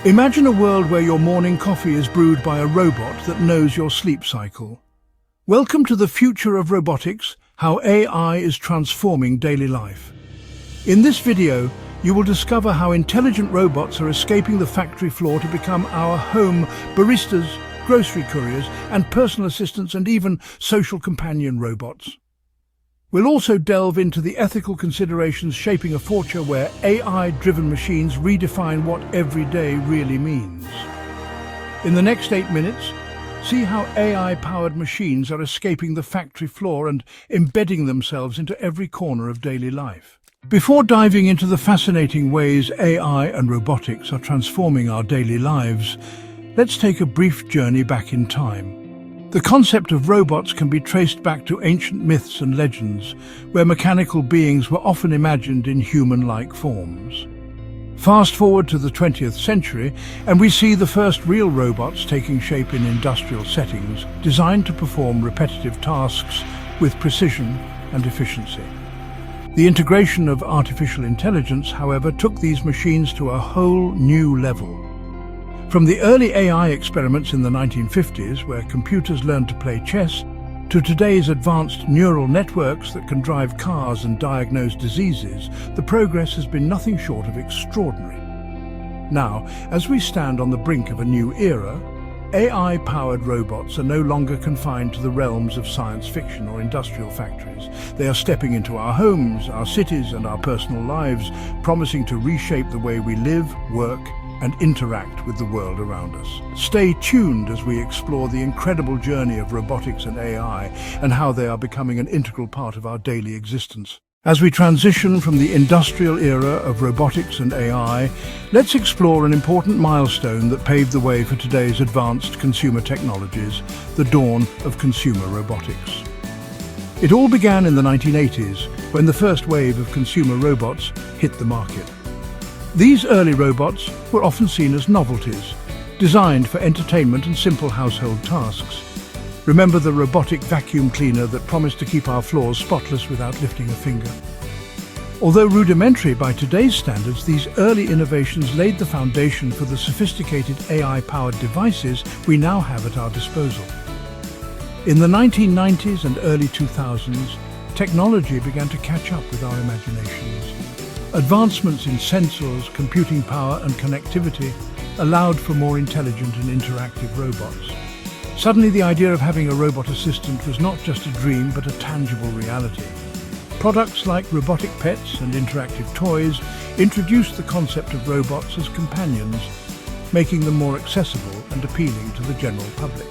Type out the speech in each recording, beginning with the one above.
Imagine a world where your morning coffee is brewed by a robot that knows your sleep cycle. Welcome to the future of robotics, how AI is transforming daily life. In this video, you will discover how intelligent robots are escaping the factory floor to become our home baristas, grocery couriers, and personal assistants, and even social companion robots. We'll also delve into the ethical considerations shaping a future where AI-driven machines redefine what everyday really means. In the next 8 minutes, see how AI-powered machines are escaping the factory floor and embedding themselves into every corner of daily life. Before diving into the fascinating ways AI and robotics are transforming our daily lives, let's take a brief journey back in time. The concept of robots can be traced back to ancient myths and legends, where mechanical beings were often imagined in human-like forms. Fast forward to the 20th century, and we see the first real robots taking shape in industrial settings, designed to perform repetitive tasks with precision and efficiency. The integration of artificial intelligence, however, took these machines to a whole new level. From the early AI experiments in the 1950s, where computers learned to play chess, to today's advanced neural networks that can drive cars and diagnose diseases, the progress has been nothing short of extraordinary. Now, as we stand on the brink of a new era, AI-powered robots are no longer confined to the realms of science fiction or industrial factories. They are stepping into our homes, our cities, and our personal lives, promising to reshape the way we live, work, and interact with the world around us. Stay tuned as we explore the incredible journey of robotics and AI and how they are becoming an integral part of our daily existence. As we transition from the industrial era of robotics and AI, let's explore an important milestone that paved the way for today's advanced consumer technologies, the dawn of consumer robotics. It all began in the 1980s, when the first wave of consumer robots hit the market. These early robots were often seen as novelties, designed for entertainment and simple household tasks. Remember the robotic vacuum cleaner that promised to keep our floors spotless without lifting a finger? Although rudimentary by today's standards, these early innovations laid the foundation for the sophisticated AI-powered devices we now have at our disposal. In the 1990s and early 2000s, technology began to catch up with our imaginations. Advancements in sensors, computing power, and connectivity allowed for more intelligent and interactive robots. Suddenly, the idea of having a robot assistant was not just a dream, but a tangible reality. Products like robotic pets and interactive toys introduced the concept of robots as companions, making them more accessible and appealing to the general public.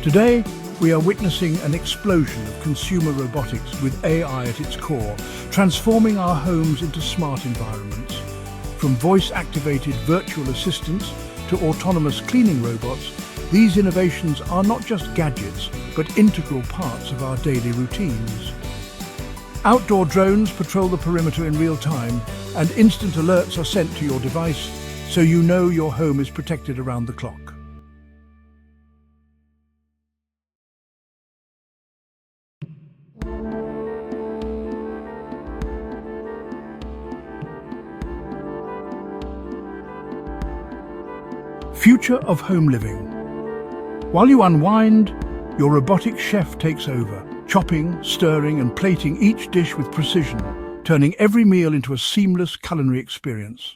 Today, we are witnessing an explosion of consumer robotics with AI at its core, transforming our homes into smart environments. From voice-activated virtual assistants to autonomous cleaning robots, these innovations are not just gadgets, but integral parts of our daily routines. Outdoor drones patrol the perimeter in real time, and instant alerts are sent to your device, so you know your home is protected around the clock. Future of home living. While you unwind, your robotic chef takes over, chopping, stirring, and plating each dish with precision, turning every meal into a seamless culinary experience.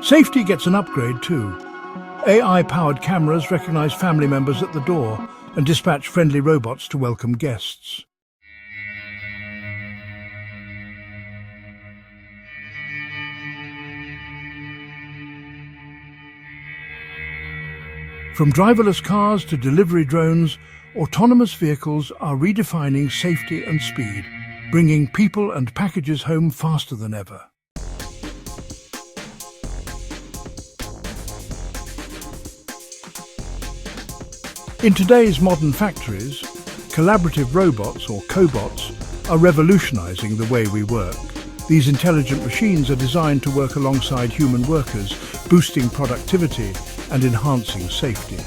Safety gets an upgrade too. AI-powered cameras recognize family members at the door and dispatch friendly robots to welcome guests. From driverless cars to delivery drones, autonomous vehicles are redefining safety and speed, bringing people and packages home faster than ever. In today's modern factories, collaborative robots, or cobots, are revolutionizing the way we work. These intelligent machines are designed to work alongside human workers, boosting productivity and enhancing safety.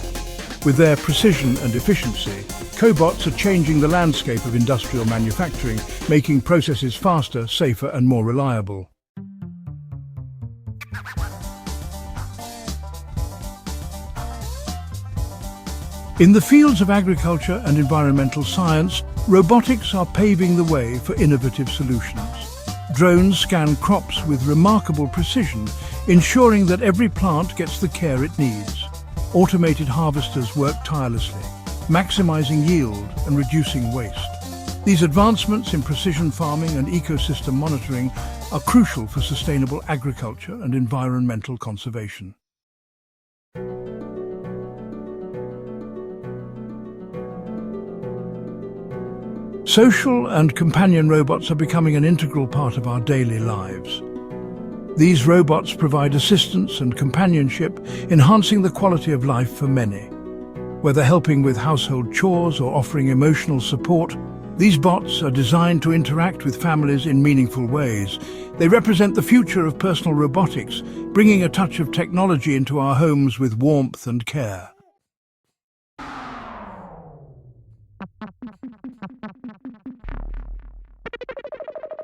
With their precision and efficiency, Cobots are changing the landscape of industrial manufacturing, making processes faster, safer and more reliable. In the fields of agriculture and environmental science, robotics are paving the way for innovative solutions. Drones scan crops with remarkable precision, ensuring that every plant gets the care it needs. Automated harvesters work tirelessly, maximizing yield and reducing waste. These advancements in precision farming and ecosystem monitoring are crucial for sustainable agriculture and environmental conservation. Social and companion robots are becoming an integral part of our daily lives. These robots provide assistance and companionship, enhancing the quality of life for many. Whether helping with household chores or offering emotional support, these bots are designed to interact with families in meaningful ways. They represent the future of personal robotics, bringing a touch of technology into our homes with warmth and care.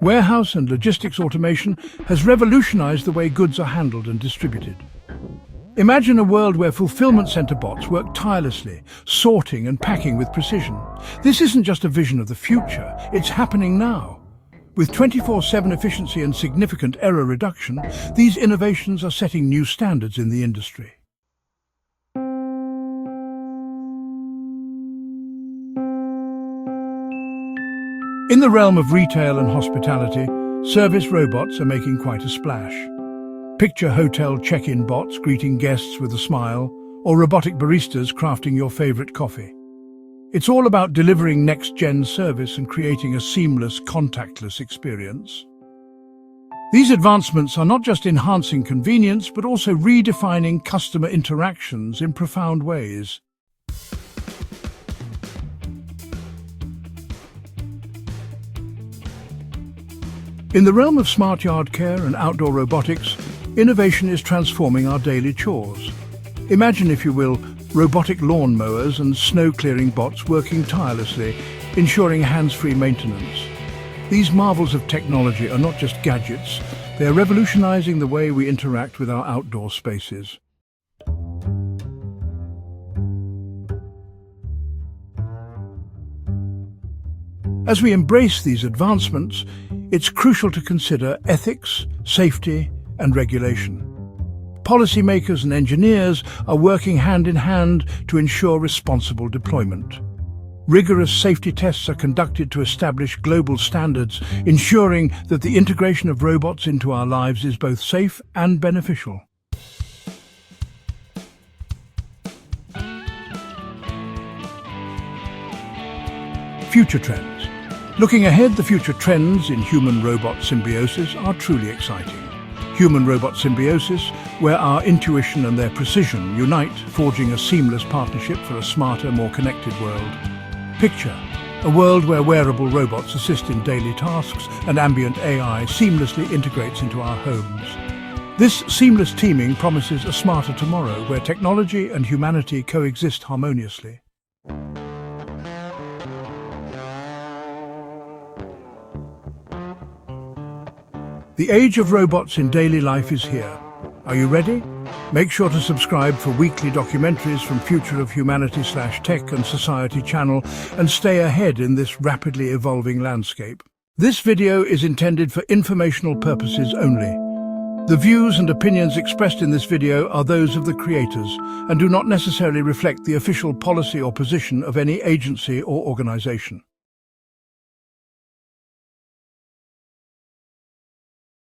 Warehouse and logistics automation has revolutionized the way goods are handled and distributed. Imagine a world where fulfillment center bots work tirelessly, sorting and packing with precision. This isn't just a vision of the future, it's happening now. With 24/7 efficiency and significant error reduction, these innovations are setting new standards in the industry. In the realm of retail and hospitality, service robots are making quite a splash. Picture hotel check-in bots greeting guests with a smile, or robotic baristas crafting your favorite coffee. It's all about delivering next-gen service and creating a seamless, contactless experience. These advancements are not just enhancing convenience, but also redefining customer interactions in profound ways. In the realm of smart yard care and outdoor robotics, innovation is transforming our daily chores. Imagine, if you will, robotic lawn mowers and snow-clearing bots working tirelessly, ensuring hands-free maintenance. These marvels of technology are not just gadgets, they are revolutionizing the way we interact with our outdoor spaces. As we embrace these advancements, it's crucial to consider ethics, safety, and regulation. Policymakers and engineers are working hand in hand to ensure responsible deployment. Rigorous safety tests are conducted to establish global standards, ensuring that the integration of robots into our lives is both safe and beneficial. Future trends. Looking ahead, the future trends in human-robot symbiosis are truly exciting. Human-robot symbiosis, where our intuition and their precision unite, forging a seamless partnership for a smarter, more connected world. Picture a world where wearable robots assist in daily tasks and ambient AI seamlessly integrates into our homes. This seamless teaming promises a smarter tomorrow where technology and humanity coexist harmoniously. The age of robots in daily life is here. Are you ready? Make sure to subscribe for weekly documentaries from Future of Humanity/Tech and Society channel and stay ahead in this rapidly evolving landscape. This video is intended for informational purposes only. The views and opinions expressed in this video are those of the creators and do not necessarily reflect the official policy or position of any agency or organization.